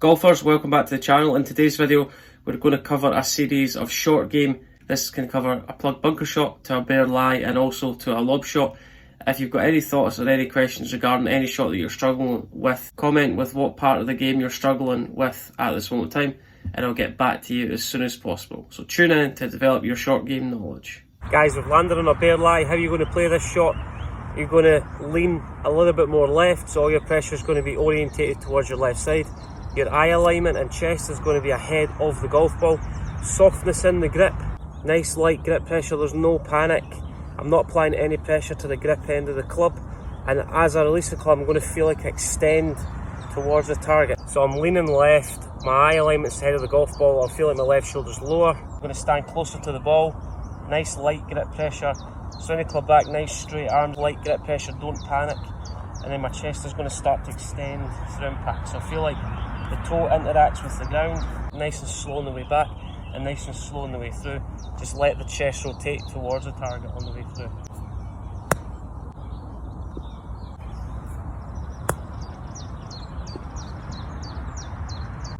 Golfers, welcome back to the channel. In today's video we're going to cover a series of short game. This can cover a plug bunker shot to a bare lie and also to a lob shot. If you've got any thoughts or any questions regarding any shot that you're struggling with, comment with what part of the game you're struggling with at this moment in time and I'll get back to you as soon as possible. So tune in to develop your short game knowledge. Guys, we've landed on a bare lie. How are you going to play this shot? You're going to lean a little bit more left, so all your pressure is going to be orientated towards your left side. Your eye alignment and chest is going to be ahead of the golf ball. Softness in the grip, nice light grip pressure, there's no panic. I'm not applying any pressure to the grip end of the club, and as I release the club I'm going to feel like I extend towards the target. So I'm leaning left, my eye alignment's ahead of the golf ball, I'll feel like my left shoulder's lower. I'm going to stand closer to the ball, nice light grip pressure, swing the club back, nice straight arm, light grip pressure, don't panic. And then my chest is going to start to extend through impact. So I feel like the toe interacts with the ground, nice and slow on the way back and nice and slow on the way through. Just let the chest rotate towards the target on the way through.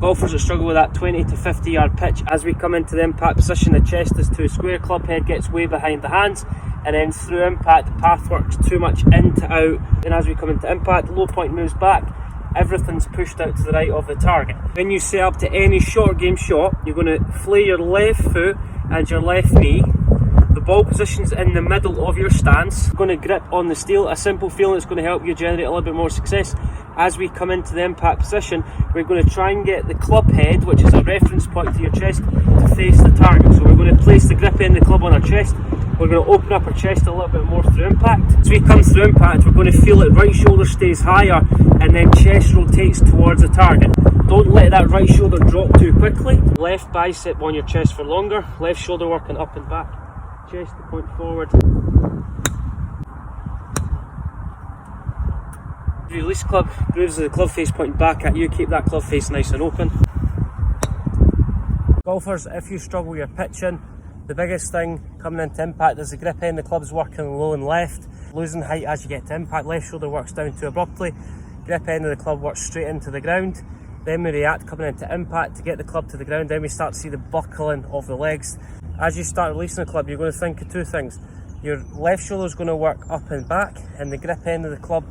Golfers that struggle with that 20 to 50 yard pitch, as we come into the impact position, the chest is too square, club head gets way behind the hands, and then through impact the path works too much in to out, and as we come into impact, low point moves back, everything's pushed out to the right of the target. When you set up to any short game shot, you're going to flay your left foot and your left knee. The ball position's in the middle of your stance. You're going to grip on the steel, a simple feeling that's going to help you generate a little bit more success. As we come into the impact position, we're going to try and get the club head, which is a reference point to your chest, to face the target. So we're going to place the grip end of the club on our chest. We're going to open up our chest a little bit more through impact. As we come through impact, we're going to feel that right shoulder stays higher and then chest rotates towards the target. Don't let that right shoulder drop too quickly. Left bicep on your chest for longer, left shoulder working up and back, chest to point forward. Release club, grooves of the club face pointing back at you, keep that club face nice and open. Golfers, if you struggle with your pitching, the biggest thing coming into impact is the grip end, the club's working low and left, losing height as you get to impact, left shoulder works down too abruptly, grip end of the club works straight into the ground, then we react coming into impact to get the club to the ground, then we start to see the buckling of the legs. As you start releasing the club, you're going to think of two things. Your left shoulder is going to work up and back, and the grip end of the club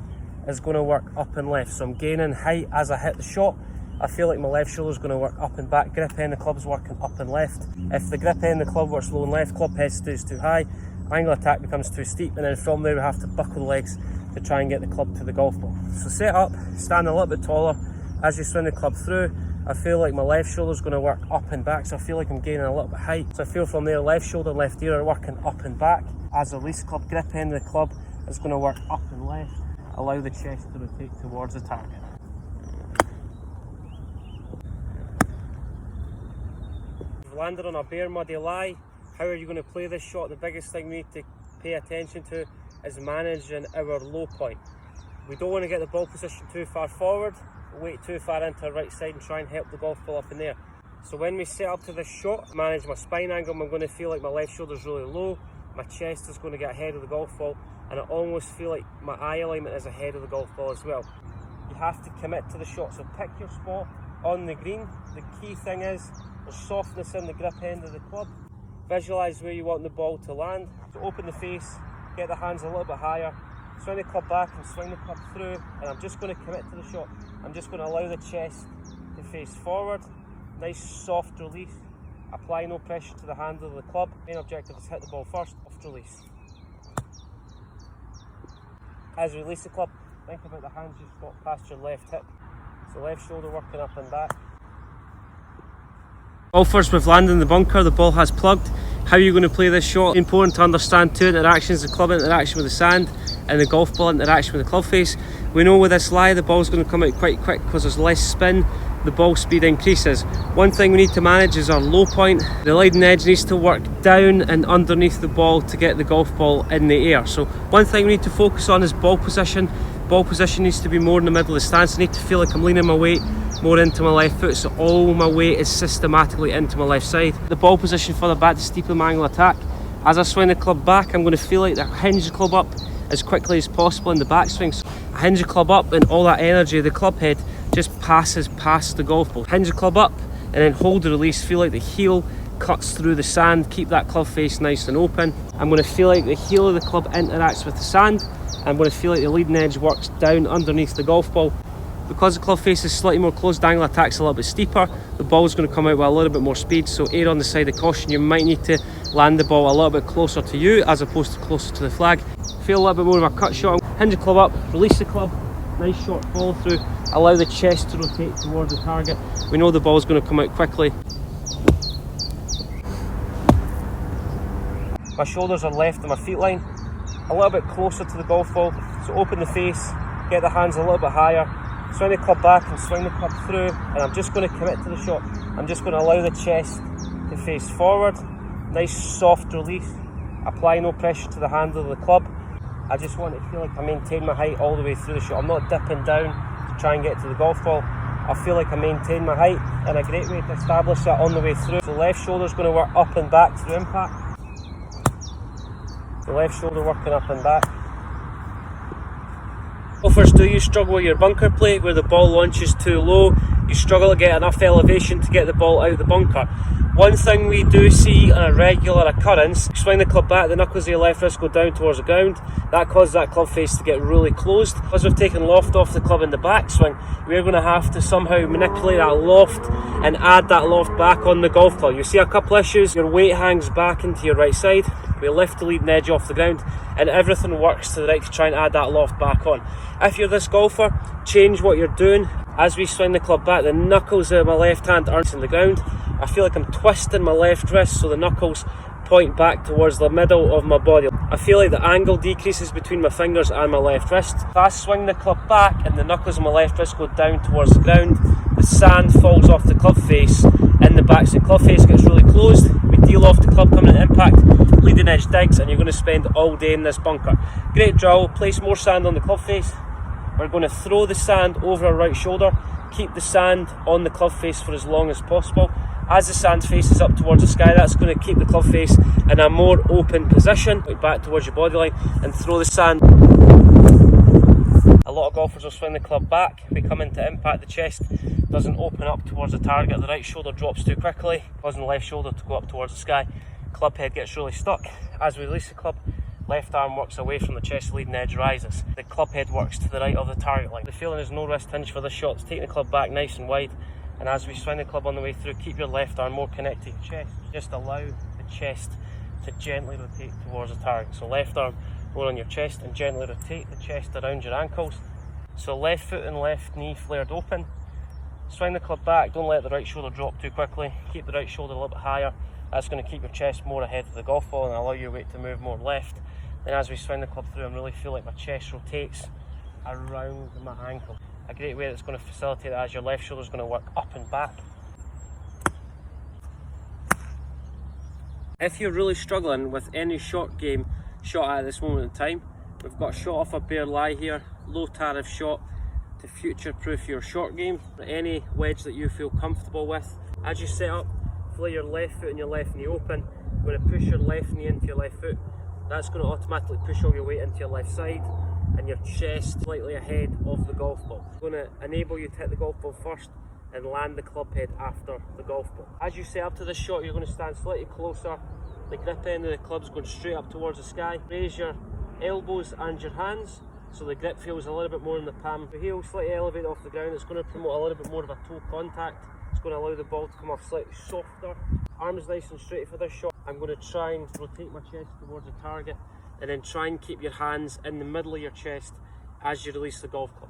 is going to work up and left. So I'm gaining height as I hit the shot. I feel like my left shoulder is going to work up and back, grip end of the club is working up and left. If the grip end of the club works low and left, club head stays too high, angle attack becomes too steep, and then from there we have to buckle the legs to try and get the club to the golf ball. So set up, stand a little bit taller. As you swing the club through, I feel like my left shoulder is going to work up and back, so I feel like I'm gaining a little bit of height. So I feel from there, left shoulder, left ear are working up and back. As I release club, grip end of the club is going to work up and left. Allow the chest to rotate towards the target. We've landed on a bare muddy lie. How are you going to play this shot? The biggest thing we need to pay attention to is managing our low point. We don't want to get the ball position too far forward, wait too far into our right side and try and help the golf ball up in there. So when we set up to this shot, manage my spine angle, I'm going to feel like my left shoulder is really low, my chest is going to get ahead of the golf ball, and I almost feel like my eye alignment is ahead of the golf ball as well. You have to commit to the shot, so pick your spot on the green. The key thing is there's softness in the grip end of the club. Visualise where you want the ball to land. So open the face, get the hands a little bit higher, swing the club back and swing the club through, and I'm just going to commit to the shot. I'm just going to allow the chest to face forward, nice soft release, apply no pressure to the handle of the club. Main objective is hit the ball first, off release. As you release the club, think about the hands you've got past your left hip. So left shoulder working up and back. Golfers, we've landed in the bunker, the ball has plugged. How are you going to play this shot? It's important to understand two interactions, the club interaction with the sand and the golf ball interaction with the club face. We know with this lie the ball's going to come out quite quick because there's less spin, the ball speed increases. One thing we need to manage is our low point. The leading edge needs to work down and underneath the ball to get the golf ball in the air. So one thing we need to focus on is ball position. Ball position needs to be more in the middle of the stance. I need to feel like I'm leaning my weight more into my left foot, so all my weight is systematically into my left side. The ball position further back to steepen my angle attack. As I swing the club back, I'm going to feel like I hinge the club up as quickly as possible in the backswing. So I hinge the club up and all that energy of the club head just passes past the golf ball. Hinge the club up and then hold the release. Feel like the heel cuts through the sand. Keep that club face nice and open. I'm going to feel like the heel of the club interacts with the sand. I'm going to feel like the leading edge works down underneath the golf ball. Because the club face is slightly more closed, the angle of attack's a little bit steeper. The ball's going to come out with a little bit more speed, so err on the side of caution. You might need to land the ball a little bit closer to you as opposed to closer to the flag. Feel a little bit more of a cut shot. Hinge the club up, release the club, nice short follow through. Allow the chest to rotate towards the target. We know the ball's going to come out quickly. My shoulders are left of my feet line, a little bit closer to the golf ball, so open the face, get the hands a little bit higher. Swing the club back and swing the club through, and I'm just going to commit to the shot. I'm just going to allow the chest to face forward. Nice soft release. Apply no pressure to the handle of the club. I just want to feel like I maintain my height all the way through the shot. I'm not dipping down to try and get to the golf ball. I feel like I maintain my height, and a great way to establish that on the way through. The left shoulder is going to work up and back through impact. The left shoulder working up and back. Golfers, do you struggle with your bunker play where the ball launches too low? You struggle to get enough elevation to get the ball out of the bunker? One thing we do see on a regular occurrence, swing the club back, the knuckles of your left wrist go down towards the ground. That causes that club face to get really closed. Because we've taken loft off the club in the backswing, we're going to have to somehow manipulate that loft and add that loft back on the golf club. You see a couple issues. Your weight hangs back into your right side. We lift the leading edge off the ground and everything works to the right to try and add that loft back on. If you're this golfer, change what you're doing. As we swing the club back, the knuckles of my left hand aren't in the ground. I feel like I'm twisting my left wrist so the knuckles point back towards the middle of my body. I feel like the angle decreases between my fingers and my left wrist. If I swing the club back and the knuckles of my left wrist go down towards the ground, the sand falls off the club face in the back, so the club face gets really closed. We deal off the club coming at impact, leading edge digs, and you're going to spend all day in this bunker. Great drill, place more sand on the club face. We're going to throw the sand over our right shoulder, keep the sand on the club face for as long as possible. As the sand faces up towards the sky, that's going to keep the club face in a more open position, back towards your body line, and throw the sand. A lot of golfers will swing the club back, we come into impact, the chest doesn't open up towards the target, the right shoulder drops too quickly, causing the left shoulder to go up towards the sky. Club head gets really stuck. As we release the club, left arm works away from the chest, leading edge rises. The club head works to the right of the target line. The feeling is no wrist hinge for this shot. It's taking the club back nice and wide, and as we swing the club on the way through, keep your left arm more connected to your chest. Just allow the chest to gently rotate towards the target. So left arm more on your chest and gently rotate the chest around your ankles. So left foot and left knee flared open. Swing the club back, don't let the right shoulder drop too quickly. Keep the right shoulder a little bit higher. That's going to keep your chest more ahead of the golf ball and allow your weight to move more left. Then as we swing the club through, I really feel like my chest rotates around my ankle. A great way that's going to facilitate that as your left shoulder is going to work up and back. If you're really struggling with any short game shot at this moment in time, we've got a shot off a bare lie here, low tariff shot to future proof your short game. Any wedge that you feel comfortable with. As you set up, feel your left foot and your left knee open. You're going to push your left knee into your left foot. That's going to automatically push all your weight into your left side and your chest slightly ahead of the golf ball. It's going to enable you to hit the golf ball first and land the club head after the golf ball. As you set up to this shot, you're going to stand slightly closer. The grip end of the club is going straight up towards the sky. Raise your elbows and your hands so the grip feels a little bit more in the palm. The heel slightly elevated off the ground. It's going to promote a little bit more of a toe contact. It's going to allow the ball to come off slightly softer. Arms nice and straight for this shot. I'm going to try and rotate my chest towards the target and then try and keep your hands in the middle of your chest as you release the golf club.